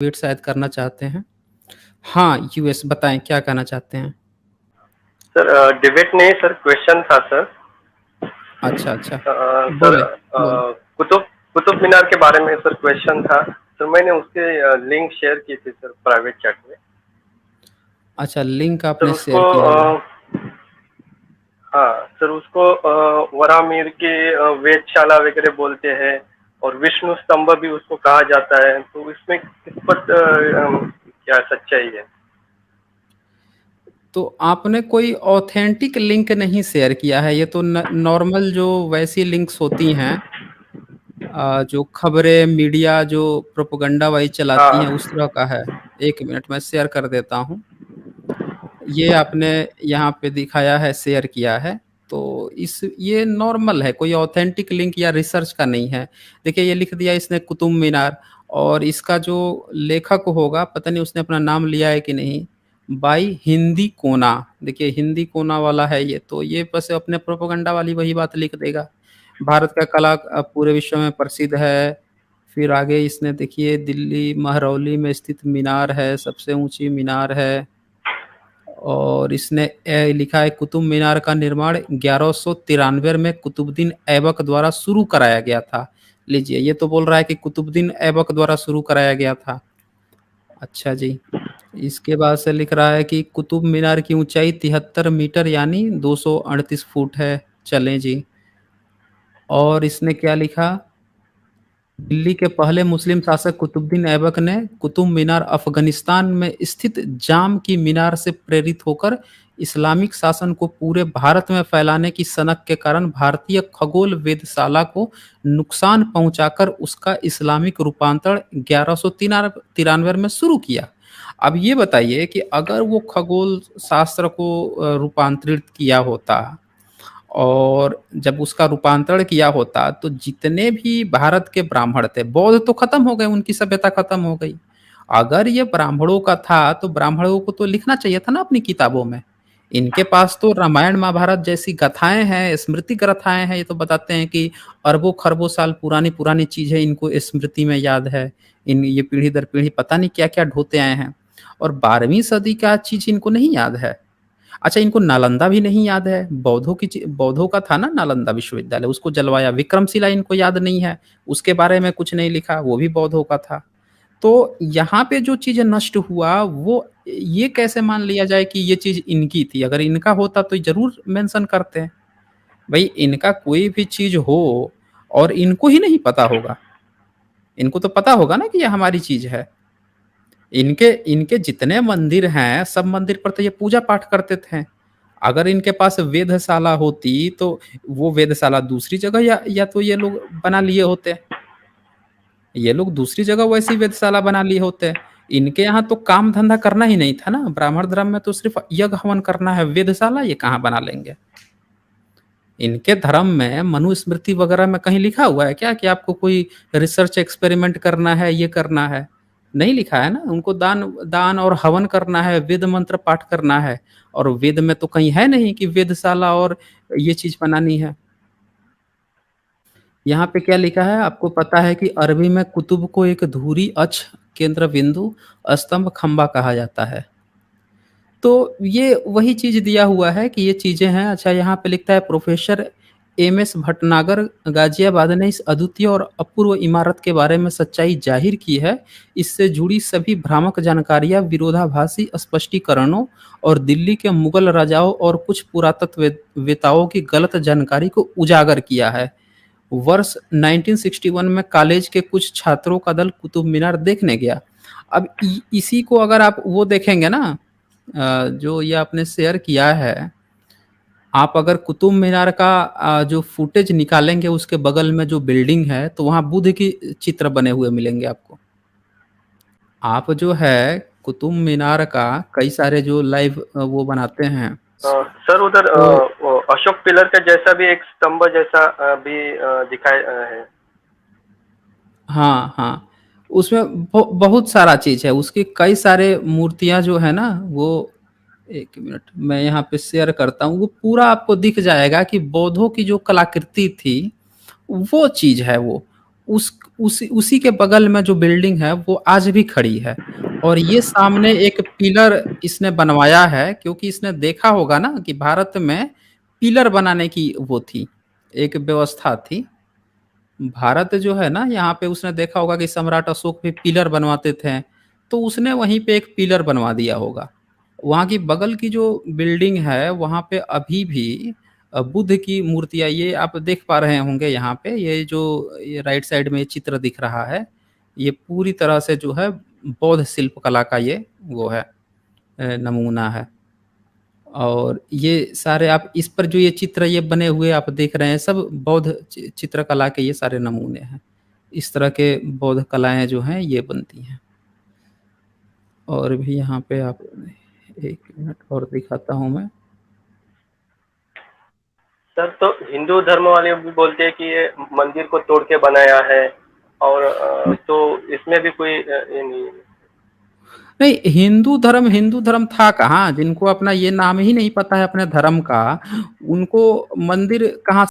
Wait शायद करना चाहते हैं। हाँ, यूएस बताएँ क्या कहना चाहते हैं? सर डिबेट नहीं सर, क्वेश्चन था सर। अच्छा, अच्छा। सर बोलें, बोलें। कुतुब कुतुब मीनार के बारे में सर क्वेश्चन था। सर मैंने उसके लिंक शेयर की थी सर प्राइवेट चैट में। अच्छा, लिंक सर आपने उसको शेयर किया हुआ है। हाँ सर उसको वरामीर की वेधशाला वगैरह बोलते हैं और विष्णु स्तंभ भी उसको कहा जाता है। तो इसमें किस पर क्या सच्चाई है? तो आपने कोई ऑथेंटिक लिंक नहीं शेयर किया है, ये तो न नॉर्मल जो वैसी लिंक्स होती हैं जो खबरें मीडिया जो प्रोपेगेंडा वाइज़ चलाती हैं, उस हाँ तरह का है। 1 मिनट मैं शेयर कर देता हूँ। ये आपने यहाँ पे दिखाया है, शेयर किया है, तो इस ये नॉर्मल है, कोई ऑथेंटिक लिंक या रिसर्च का नहीं है। देखिए ये लिख दिया इसने कुतुब मीनार और इसका जो लेखक होगा, पता नहीं उसने अपना नाम लिया है कि नहीं, बाई हिंदी कोना। देखिए हिंदी कोना वाला है ये, तो ये बस अपने प्रोपेगेंडा वाली वही बात लिख देगा। भारत का कला पूरे विश्व में प्रसिद्ध है। फिर आगे इसने देखिए दिल्ली महरौली में स्थित मीनार है, सबसे ऊँची मीनार है। और इसने लिखा है कुतुब मीनार का निर्माण 1193 में कुतुबुद्दीन ऐबक द्वारा शुरू कराया गया था। लीजिए ये तो बोल रहा है कि कुतुबुद्दीन ऐबक द्वारा शुरू कराया गया था। अच्छा जी। इसके बाद से लिख रहा है कि कुतुब मीनार की ऊंचाई 73 मीटर यानी 238 फुट है। चलें जी। और इसने क्या लिखा, दिल्ली के पहले मुस्लिम शासक कुतुबुद्दीन ऐबक ने कुतुब मीनार अफगानिस्तान में स्थित जाम की मीनार से प्रेरित होकर इस्लामिक शासन को पूरे भारत में फैलाने की सनक के कारण भारतीय खगोल वेधशाला को नुकसान पहुंचाकर उसका इस्लामिक रूपांतरण 1193 में शुरू किया। अब ये बताइए कि अगर वो खगोल शास्त्र को रूपांतरित किया होता और जब उसका रूपांतरण किया होता तो जितने भी भारत के ब्राह्मण थे, बौद्ध तो खत्म हो गए, उनकी सभ्यता खत्म हो गई। अगर ये ब्राह्मणों का था तो ब्राह्मणों को तो लिखना चाहिए था ना अपनी किताबों में। इनके पास तो रामायण महाभारत जैसी गाथाएं हैं, स्मृति गाथाएं हैं, ये तो बताते हैं कि अरबों खरबों साल पुरानी पुरानी चीजें इनको स्मृति में याद है। इन ये पीढ़ी दर पीढ़ी पता नहीं क्या क्या ढोते आए हैं और 12वीं सदी का चीज इनको नहीं याद है। अच्छा इनको नालंदा भी नहीं याद है, बौद्धों का था ना नालंदा विश्वविद्यालय, उसको जलवाया, विक्रमशिला इनको याद नहीं है, उसके बारे में कुछ नहीं लिखा, वो भी बौद्धों का था। तो यहाँ पे जो चीज़ नष्ट हुआ वो ये कैसे मान लिया जाए कि ये चीज़ इनकी थी? अगर इनका होता तो ज़रूर मेंशन करते। भई इनका कोई भी चीज़ हो और इनको ही नहीं पता होगा, इनको तो पता होगा ना कि ये हमारी चीज़ है। इनके इनके जितने मंदिर हैं, सब मंदिर पर तो ये पूजा पाठ करते थे। अगर इनके पास वेधशाला होती तो वो वेधशाला दूसरी जगह या तो ये लोग बना लिए होते। ये लोग दूसरी जगह वैसी वेधशाला बना लिए होते। इनके यहाँ तो काम धंधा करना ही नहीं था ना, ब्राह्मण धर्म में तो सिर्फ यज्ञ हवन करना है, वेधशाला ये कहाँ बना लेंगे। इनके धर्म में मनुस्मृति वगैरह में कहीं लिखा हुआ है क्या कि आपको कोई रिसर्च एक्सपेरिमेंट करना है, ये करना है? नहीं लिखा है ना, उनको दान दान और हवन करना है, वेद मंत्र पाठ करना है। और वेद में तो कहीं है नहीं कि वेधशाला और ये चीज बनानी है। यहाँ पे क्या लिखा है आपको पता है कि अरबी में कुतुब को एक धुरी अक्ष केंद्र बिंदु स्तंभ खंबा कहा जाता है। तो ये वही चीज़ दिया हुआ है कि ये चीज़ें हैं। अच्छा यहाँ पे लिखता है प्रोफेसर एम.एस. भटनागर गाज़ियाबाद ने इस अद्वितीय और अपूर्व इमारत के बारे में सच्चाई ज़ाहिर की है। इससे जुड़ी सभी भ्रामक जानकारियाँ, विरोधाभासी स्पष्टीकरणों और दिल्ली के मुगल राजाओं और कुछ पुरातत्ववेताओं की गलत जानकारी को उजागर किया है। वर्ष 1961 में कॉलेज के कुछ छात्रों का दल कुतुब मीनार देखने गया। अब इसी को अगर आप वो देखेंगे ना जो ये आपने शेयर किया है, आप अगर कुतुब मीनार का जो फुटेज निकालेंगे उसके बगल में जो बिल्डिंग है तो वहाँ बुद्ध की चित्र बने हुए मिलेंगे आपको। आप जो है कुतुब मीनार का कई सारे जो लाइव वो बनाते हैं सर उधर तो वो अशोक पिलर का जैसा भी एक स्तंभ जैसा भी दिखाया है। हाँ, हाँ। उसमें बहुत सारा चीज़ है, उसकी कई सारे मूर्तियाँ जो है ना वो 1 मिनट मैं यहाँ पे शेयर करता हूँ, वो पूरा आपको दिख जाएगा कि बौद्धों की जो कलाकृति थी, वो चीज़ है वो। उसी के बगल में जो बिल्डिंग है वो आज भी खड़ी है। और ये सामने एक पिलर इसने बनवाया है, क्योंकि इसने देखा होगा ना कि भारत में पिलर बनाने की वो थी, एक व्यवस्था थी। भारत जो है ना, यहाँ पे उसने देखा होगा कि सम्राट अशोक भी पिलर बनवाते थे, तो उसने वहीं पे एक पिलर बनवा दिया होगा। वहाँ की बगल की जो बिल्डिंग है वहाँ पे अभी भी बुद्ध की मूर्तियाँ, ये आप देख पा रहे होंगे यहाँ पे, ये जो ये राइट साइड में ये चित्र दिख रहा है, ये पूरी तरह से जो है बौद्ध शिल्प कला का ये वो है, नमूना है। और ये सारे आप इस पर जो ये चित्र ये बने हुए आप देख रहे हैं, सब बौद्ध चित्रकला के ये सारे नमूने हैं। इस तरह के बौद्ध कलाएं जो हैं ये बनती हैं। और भी यहाँ पे आप, एक मिनट और दिखाता हूँ मैं। सर, तो हिंदू धर्म वाले भी बोलते हैं कि ये मंदिर को तोड़ के बनाया है, और तो इसमें भी कोई ये नहीं है। नहीं, हिंदू धर्म था कहाँ, जिनको अपना ये नाम ही नहीं पता है अपने धर्म का, उनको मंदिर कहाँ